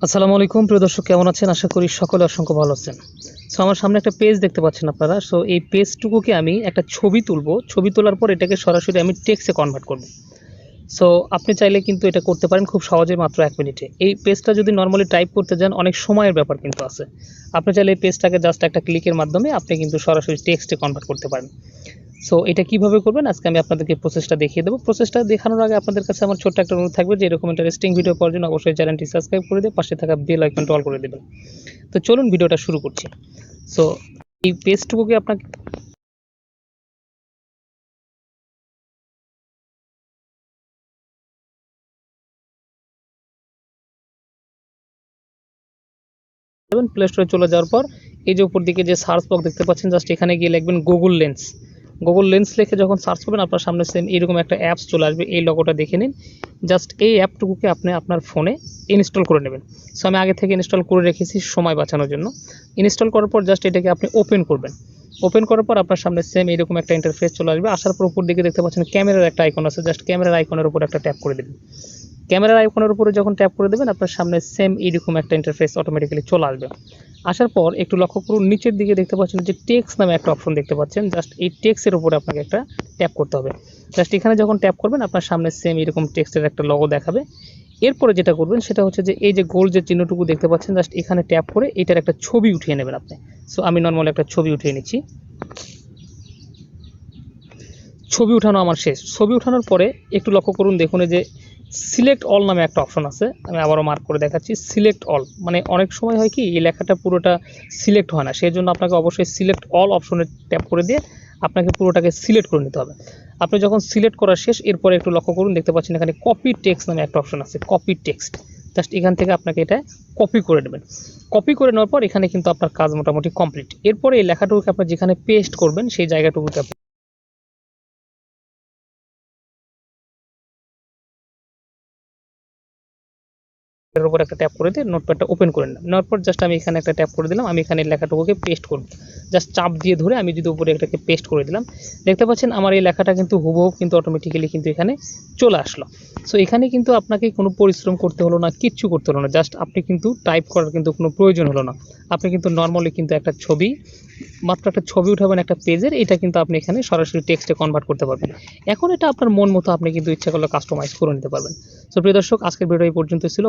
আসসালামু আলাইকুম প্রিয় দর্শক, কেমন আছেন? আশা করি সকলে অসংখ্য ভালো আছেন। সো আমার সামনে একটা পেজ দেখতে পাচ্ছেন আপনারা। সো এই পেজটুকুকে আমি একটা ছবি তুলবো। ছবি তোলার পর এটাকে সরাসরি আমি টেক্সটে কনভার্ট করব। সো আপনি চাইলে কিন্তু এটা করতে পারেন খুব সহজে, মাত্র 1 মিনিটে। এই পেজটা যদি নরমালি টাইপ করতে যান অনেক সময়ের ব্যাপার কিন্তু আছে। আপনি চাইলে এই পেজটাকে জাস্ট একটা ক্লিকের মাধ্যমে আপনি কিন্তু সরাসরি টেক্সটে কনভার্ট করতে পারেন। সো এটা কিভাবে করবেন আজকে আমি আপনাদেরকে প্রসেসটা দেখিয়ে দেবো। প্রসেসটা দেখানোর আগে আপনাদের কাছে আমার ছোট্ট একটা অনুরোধ থাকবে যে এরকম ইন্টারেস্টিং ভিডিও পাওয়ার জন্য অবশ্যই চ্যানেলটি সাবস্ক্রাইব করে দিয়ে পাশে থাকা বেল আইকনটা অল করে দেবেন। তো চলুন ভিডিওটা শুরু করছি। সো এই পেজটুকুকে আপনাকে প্লে স্টোরে চলে যাওয়ার পর এই যে উপর দিকে যে সার্চ বক্স দেখতে পাচ্ছেন, জাস্ট এখানে গিয়ে লিখবেন গুগল লেন্স। গুগল লেন্স লিখে যখন সার্চ করবেন আপনার সামনে সেম এরকম একটা অ্যাপস চলে আসবে। এই লোগোটা দেখে নিন। জাস্ট এই অ্যাপটুকুকে আপনি আপনার ফোনে ইনস্টল করে নেবেন। সো আমি আগে থেকে ইনস্টল করে রেখেছি সময় বাঁচানোর জন্য। ইনস্টল করার পর জাস্ট এটাকে আপনি ওপেন করবেন। ওপেন করার পর আপনার সামনে সেম এরকম একটা ইন্টারফেস চলে আসবে। আসার পর উপর দিকে দেখতে পাচ্ছেন ক্যামেরার একটা আইকন আছে, জাস্ট ক্যামেরার আইকনের উপর একটা ট্যাপ করে দেবেন। ক্যামেরার আইকনের উপরে যখন ট্যাপ করে দেবেন আপনার সামনে সেম এইরকম একটা ইন্টারফেস অটোমেটিক্যালি চলে আসবে। আসার পর একটু লক্ষ্য করুন, নিচের দিকে দেখতে পাচ্ছেন যে টেক্সট নামে একটা অপশন দেখতে পাচ্ছেন। জাস্ট এই টেক্সটের উপরে আপনাকে একটা ট্যাপ করতে হবে। জাস্ট এখানে যখন ট্যাপ করবেন আপনার সামনে সেম এরকম টেক্সটের একটা লোগো দেখাবে। এরপরে যেটা করবেন সেটা হচ্ছে যে এই যে গোল যে চিহ্নটুকু দেখতে পাচ্ছেন, জাস্ট এখানে ট্যাপ করে এটার একটা ছবি উঠিয়ে নেবেন আপনি। সো আমি নর্মালি একটা ছবি উঠিয়ে নিচ্ছি। ছবি উঠানো আমার শেষ। ছবি উঠানোর পরে একটু লক্ষ্য করুন, দেখুন এই যে সিলেক্ট অল নামে একটা অপশন আছে। আমি আবারও মার্ক করে দেখাচ্ছি, সিলেক্ট অল। মানে অনেক সময় হয় কি এই লেখাটা পুরোটা সিলেক্ট হয় না, সেই জন্য আপনাকে অবশ্যই সিলেক্ট অল অপশনে ট্যাপ করে দিয়ে আপনাকে পুরোটাকে সিলেক্ট করে নিতে হবে। আপনি যখন সিলেক্ট করা শেষ এরপরে একটু লক্ষ্য করুন, দেখতে পাচ্ছেন এখানে কপি টেক্সট নামে একটা অপশন আছে, কপি টেক্সট। জাস্ট এখান থেকে আপনাকে এটা কপি করে নেবেন। কপি করে নেওয়ার পর এখানে কিন্তু আপনার কাজ মোটামুটি কমপ্লিট। এরপরে এই লেখাটুকুকে আপনি যেখানে পেস্ট করবেন সেই জায়গাটুকুতে এর উপর একটা ট্যাপ করে দিয়ে নোটপ্যাডটা ওপেন করে নিলাম। নেওয়ার পর জাস্ট আমি এখানে একটা ট্যাপ করে দিলাম। আমি এখানে লেখাটুকুকে পেস্ট করব। জাস্ট চাপ দিয়ে ধরে আমি যদি উপরে একটাকে পেস্ট করে দিলাম, দেখতে পাচ্ছেন আমার এই লেখাটা কিন্তু হুবহু কিন্তু অটোমেটিক্যালি কিন্তু এখানে চলে আসলো। সো এখানে কিন্তু আপনাকে কোনো পরিশ্রম করতে হলো না, কিচ্ছু করতে হলো না। জাস্ট আপনি কিন্তু টাইপ করার কিন্তু কোনো প্রয়োজন হলো না। আপনি কিন্তু নর্মালি কিন্তু একটা ছবি, মাত্র একটা ছবি উঠাবেন একটা পেজের, এটা কিন্তু আপনি এখানে সরাসরি টেক্সটে কনভার্ট করতে পারবেন। এখন এটা আপনার মন মতো আপনি কিন্তু ইচ্ছা করলে কাস্টমাইজ করে নিতে পারবেন। সো প্রিয় দর্শক, আজকের ভিডিও এই পর্যন্ত ছিল।